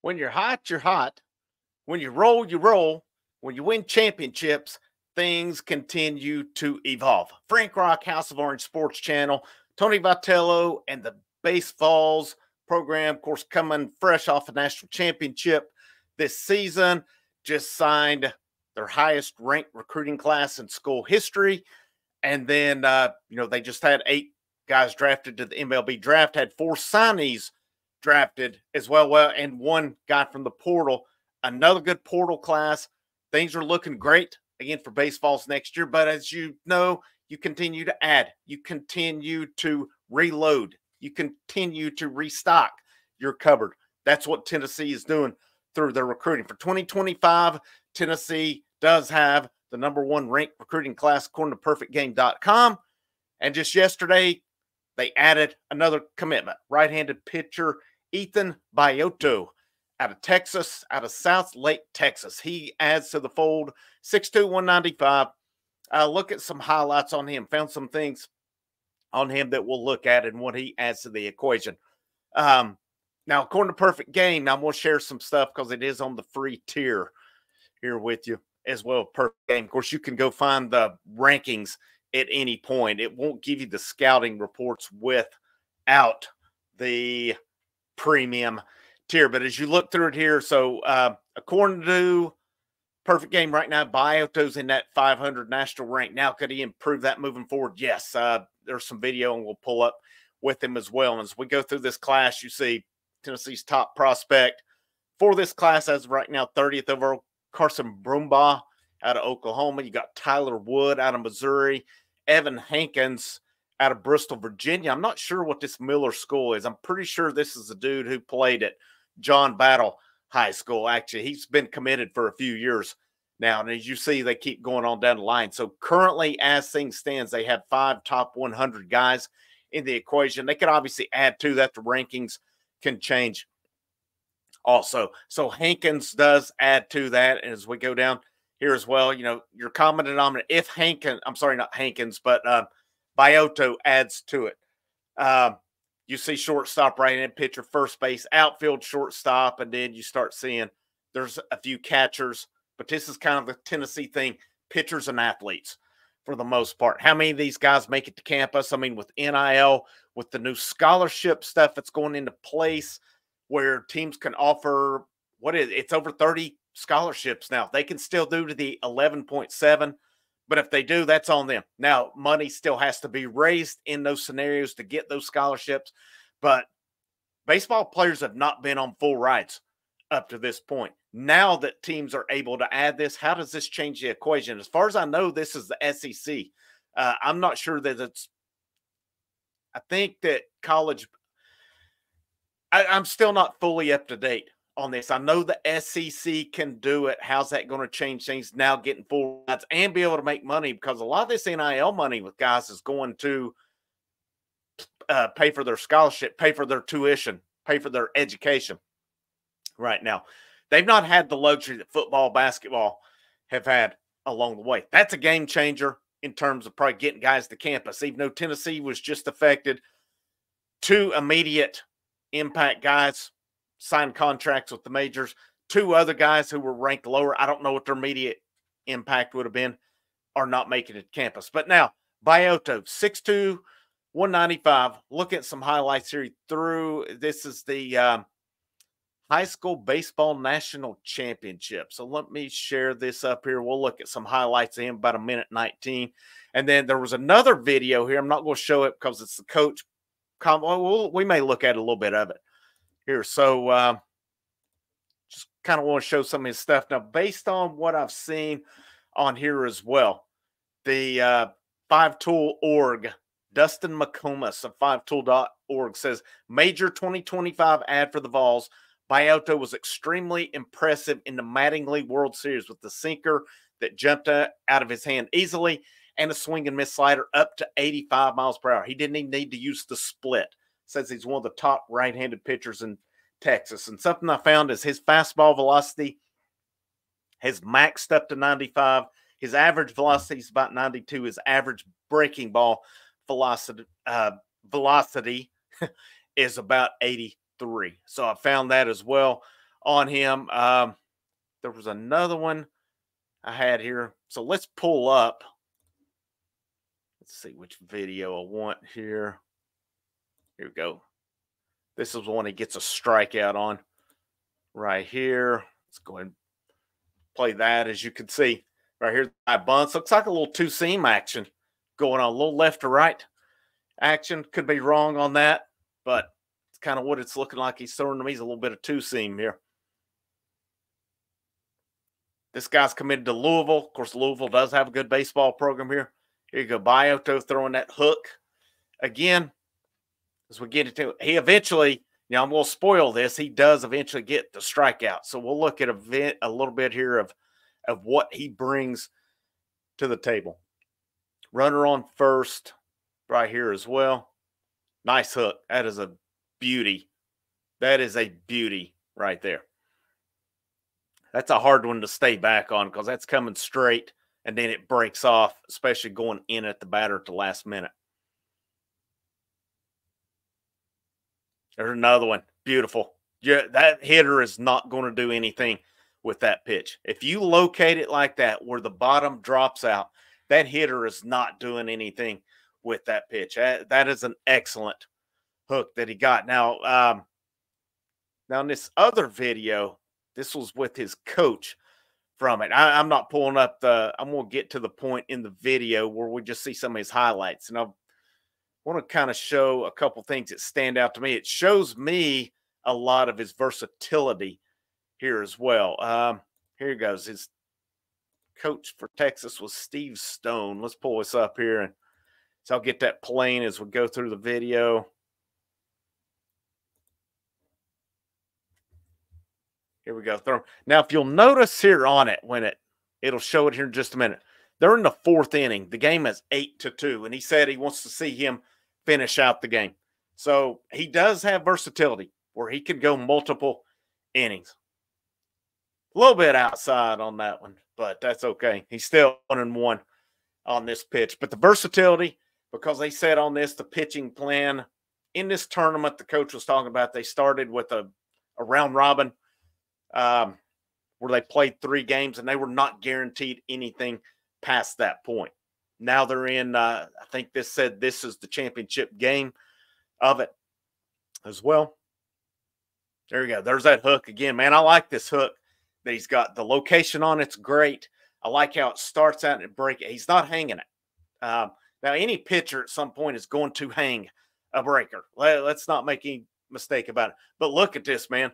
When you're hot, you're hot. When you roll, you roll. When you win championships, things continue to evolve. Frank Rock, House of Orange Sports Channel, Tony Vitello, and the BaseVols program, of course, coming fresh off a national championship this season, just signed their highest ranked recruiting class in school history. And then, they just had 8 guys drafted to the MLB draft, had 4 signees drafted as well, and 1 guy from the portal. Another good portal class. Things are looking great again for baseballs next year. But as you know, you continue to add, you continue to reload, you continue to restock your cupboard. That's what Tennessee is doing through their recruiting. For 2025, Tennessee does have the #1 ranked recruiting class according to perfectgame.com. And just yesterday, they added another commitment. Right-handed pitcher Ethan Bioto out of Texas, out of South Lake, Texas. He adds to the fold, 6'2", 195. Look at some highlights on him. Found some things on him that we'll look at and what he adds to the equation. Now, according to Perfect Game, I'm going to share some stuff because it is on the free tier here with you as well. Perfect Game. Of course, you can go find the rankings at any point. It won't give you the scouting reports without the premium tier. But as you look through it here, so according to Perfect Game right now, Bioto's in that 500 national rank. Now, could he improve that moving forward? Yes. There's some video and we'll pull up with him as well. And as we go through this class, you see Tennessee's top prospect for this class as of right now, 30th overall, Carson Brumbaugh out of Oklahoma. You got Tyler Wood out of Missouri, Evan Hankins out of Bristol, Virginia. I'm not sure what this Miller school is. I'm pretty sure this is a dude who played at John Battle High School. Actually, he's been committed for a few years now. And as you see, they keep going on down the line. So currently, as things stands, they have 5 top 100 guys in the equation. They could obviously add to that. The rankings can change also. So Hankins does add to that. And as we go down here as well, you're commenting on it. If Hankins, I'm sorry, not Hankins, but Bioto adds to it. You see shortstop, right-handed pitcher, first base, outfield, shortstop, and then you start seeing there's a few catchers. But this is kind of the Tennessee thing, pitchers and athletes for the most part. How many of these guys make it to campus? I mean, with NIL, with the new scholarship stuff that's going into place where teams can offer, it's over 30 scholarships now. They can still do to the 11.7, but if they do, that's on them. Now, money still has to be raised in those scenarios to get those scholarships, but baseball players have not been on full rides up to this point. Now that teams are able to add this, how does this change the equation? As far as I know, this is the SEC. I'm not sure that I think that college, I'm still not fully up to date on this. I know the SEC can do it. How's that going to change things now, getting full rides and be able to make money? Because a lot of this NIL money with guys is going to pay for their scholarship, pay for their tuition, pay for their education right now. They've not had the luxury that football, basketball have had along the way. That's a game changer in terms of probably getting guys to campus. Even though Tennessee was just affected, 2 immediate impact guys signed contracts with the majors. 2 other guys who were ranked lower, I don't know what their immediate impact would have been, are not making it to campus. But now, Bioto, 6'2", 195. Look at some highlights here through. This is the high school baseball national championship. So let me share this up here. We'll look at some highlights of him, about 1:19. And then there was another video here. I'm not going to show it because it's the coach. We may look at a little bit of it here. So just kind of want to show some of his stuff. Now, based on what I've seen on here as well, the 5tool org, Dustin McComas of 5tool.org says, major 2025 ad for the Vols. Bioto was extremely impressive in the Mattingly World Series with the sinker that jumped out of his hand easily and a swing and miss slider up to 85 miles per hour. He didn't even need to use the split. Says he's one of the top right-handed pitchers in Texas. And something I found is his fastball velocity has maxed up to 95. His average velocity is about 92. His average breaking ball velocity is about 83. So I found that as well on him. There was another one I had here. So let's pull up. Let's see which video I want here. Here we go. This is the one he gets a strikeout on right here. Let's go ahead and play that. As you can see right here, that bunts. Looks like a little two-seam action going on, a little left to right action. Could be wrong on that, but it's kind of what it's looking like he's throwing to me. He's a little bit of two-seam here. This guy's committed to Louisville. Of course, Louisville does have a good baseball program here. Here you go, Bioto throwing that hook. Again, as we get into it, he eventually, I'm going to spoil this, he does eventually get the strikeout. So we'll look at a little bit here of what he brings to the table. Runner on first right here as well. Nice hook. That is a beauty. That is a beauty right there. That's a hard one to stay back on because that's coming straight and then it breaks off, especially going in at the batter at the last minute. There's another one. Beautiful. Yeah, that hitter is not going to do anything with that pitch. If you locate it like that where the bottom drops out, that hitter is not doing anything with that pitch. That is an excellent hook that he got. Now in this other video, this was with his coach from it. I'm not pulling up I'm going to get to the point in the video where we just see some of his highlights. And I want to kind of show a couple things that stand out to me. It shows me a lot of his versatility here as well. Here he goes. His coach for Texas was Steve Stone. Let's pull this up here. And so I'll get that playing as we go through the video. Here we go. Now, if you'll notice here on it, it'll show it here in just a minute. They're in the fourth inning. The game is 8-2, and he said he wants to see him finish out the game. So he does have versatility where he can go multiple innings. A little bit outside on that one, but that's okay. He's still 1-1 on this pitch. But the versatility, because they said on this, the pitching plan in this tournament, the coach was talking about, they started with a round robin where they played 3 games, and they were not guaranteed anything past that point. Now they're in, I think this said this is the championship game of it as well. There you go. There's that hook again, man. I like this hook that he's got. The location on it's great. I like how it starts out and it breaks. He's not hanging it. Now, any pitcher at some point is going to hang a breaker. Let's not make any mistake about it. But look at this, man.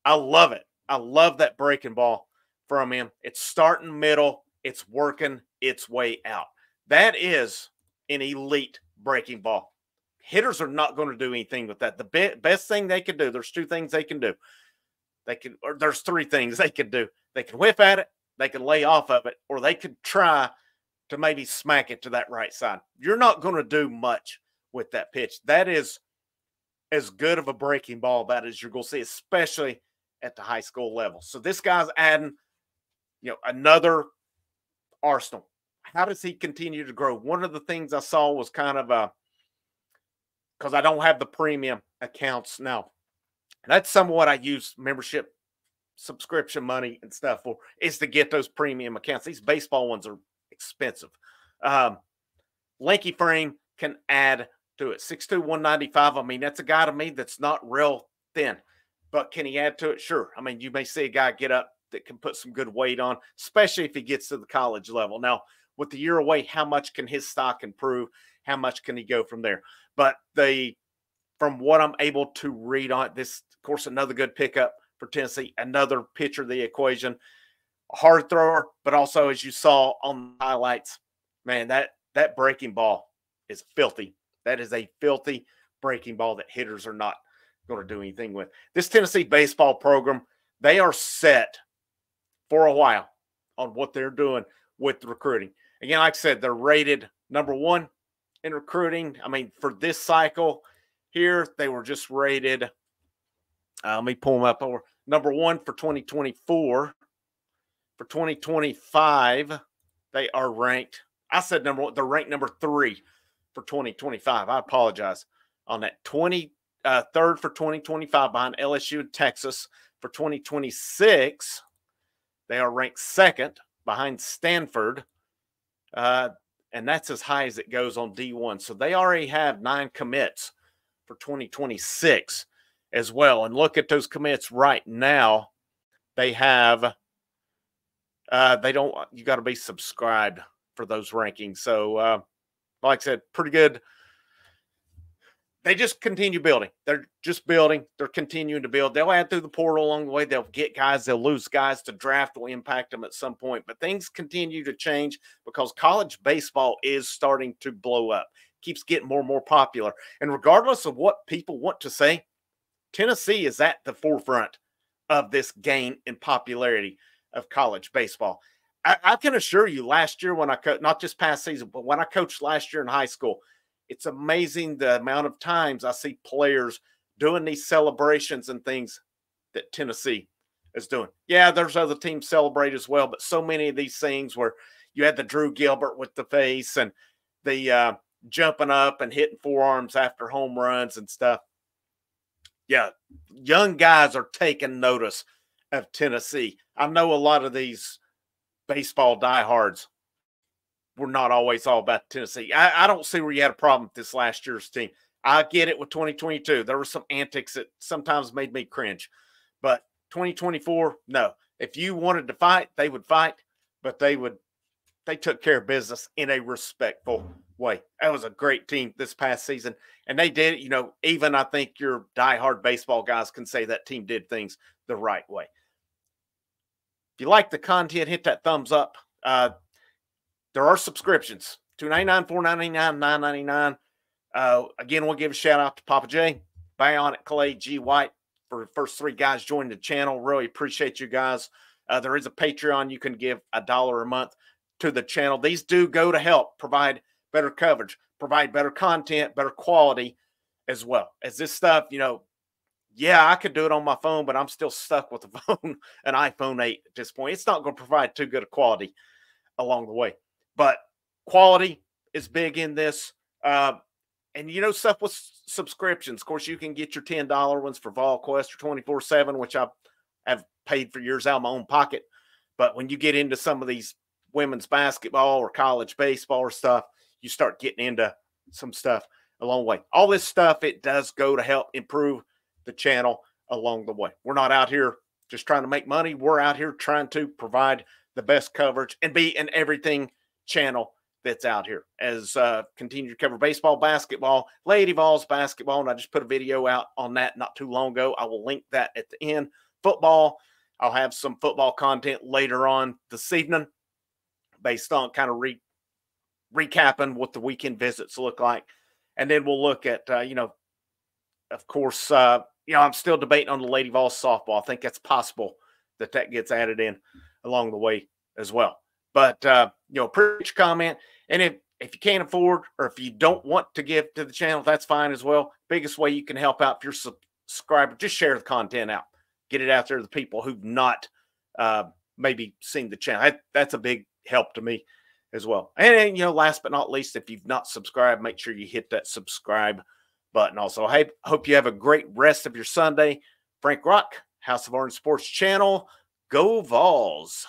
I love it. I love that breaking ball from him. It's starting middle. It's working its way out. That is an elite breaking ball. Hitters are not going to do anything with that. The best thing they can do, there's 2 things they can do. There's 3 things they can do. They can whiff at it, they can lay off of it, or they could try to maybe smack it to that right side. You're not going to do much with that pitch. That is as good of a breaking ball about as you're going to see, especially at the high school level. So this guy's adding, another arsenal. How does he continue to grow? One of the things I saw was kind of because I don't have the premium accounts now. That's some of what I use membership, subscription money and stuff for, is to get those premium accounts. These baseball ones are expensive. Lanky Frame can add to it. 6'2", 195. I mean, that's a guy to me that's not real thin. But can he add to it? Sure. I mean, you may see a guy get up that can put some good weight on, especially if he gets to the college level. Now, with the year away, how much can his stock improve? How much can he go from there? But from what I'm able to read on it, this, of course, another good pickup for Tennessee, another pitcher of the equation, a hard thrower, but also, as you saw on the highlights, man, that breaking ball is filthy. That is a filthy breaking ball that hitters are not going to do anything with. This Tennessee baseball program, they are set for a while on what they're doing with recruiting. Again, like I said, they're rated number 1 in recruiting. I mean, for this cycle here, they were just rated, let me pull them up over, number 1 for 2024. For 2025, they are ranked, I said number 1, they're ranked number 3 for 2025. I apologize on that. third for 2025 behind LSU and Texas. For 2026, they are ranked second behind Stanford. And that's as high as it goes on D1. So they already have 9 commits for 2026 as well. And look at those commits right now. They have, you got to be subscribed for those rankings. So, like I said, pretty good. They just continue building. They're just building. They're continuing to build. They'll add through the portal along the way. They'll get guys. They'll lose guys. The draft will impact them at some point. But things continue to change because college baseball is starting to blow up. Keeps getting more and more popular. And regardless of what people want to say, Tennessee is at the forefront of this gain in popularity of college baseball. I can assure you, last year when I coached, not just past season, but when I coached last year in high school, it's amazing the amount of times I see players doing these celebrations and things that Tennessee is doing. Yeah, there's other teams celebrate as well, but so many of these things where you had the Drew Gilbert with the face and the jumping up and hitting forearms after home runs and stuff. Yeah, young guys are taking notice of Tennessee. I know a lot of these baseball diehards were not always all about Tennessee. I don't see where you had a problem with this last year's team. I get it with 2022. There were some antics that sometimes made me cringe. But 2024, no. If you wanted to fight, they would fight, but they took care of business in a respectful way. That was a great team this past season. And they did, even I think your diehard baseball guys can say that team did things the right way. If you like the content, hit that thumbs up. There are subscriptions, $2.99, $4.99, $9.99. Again, we'll give a shout out to Papa J, Bionic Clay, G White for the first 3 guys joining the channel. Really appreciate you guys. There is a Patreon. You can give $1 a month to the channel. These do go to help provide better coverage, provide better content, better quality as well. As this stuff, yeah, I could do it on my phone, but I'm still stuck with the phone, an iPhone 8 at this point. It's not going to provide too good a quality along the way. But quality is big in this. And, stuff with subscriptions. Of course, you can get your $10 ones for VolQuest or 24/7, which I have paid for years out of my own pocket. But when you get into some of these women's basketball or college baseball or stuff, you start getting into some stuff along the way. All this stuff, it does go to help improve the channel along the way. We're not out here just trying to make money. We're out here trying to provide the best coverage and be an everything channel that's out here as continue to cover baseball, basketball, Lady Vols basketball. And I just put a video out on that not too long ago. I will link that at the end. Football, I'll have some football content later on this evening based on kind of recapping what the weekend visits look like. And then we'll look at, of course, I'm still debating on the Lady Vols softball. I think that's possible that gets added in along the way as well. But, appreciate your comment. And if you can't afford or if you don't want to give to the channel, that's fine as well. Biggest way you can help out if you're a subscriber, just share the content out. Get it out there to the people who've not maybe seen the channel. That's a big help to me as well. And, last but not least, if you've not subscribed, make sure you hit that subscribe button also. Hey, hope you have a great rest of your Sunday. Frank Rock, House of Orange Sports Channel. Go Vols.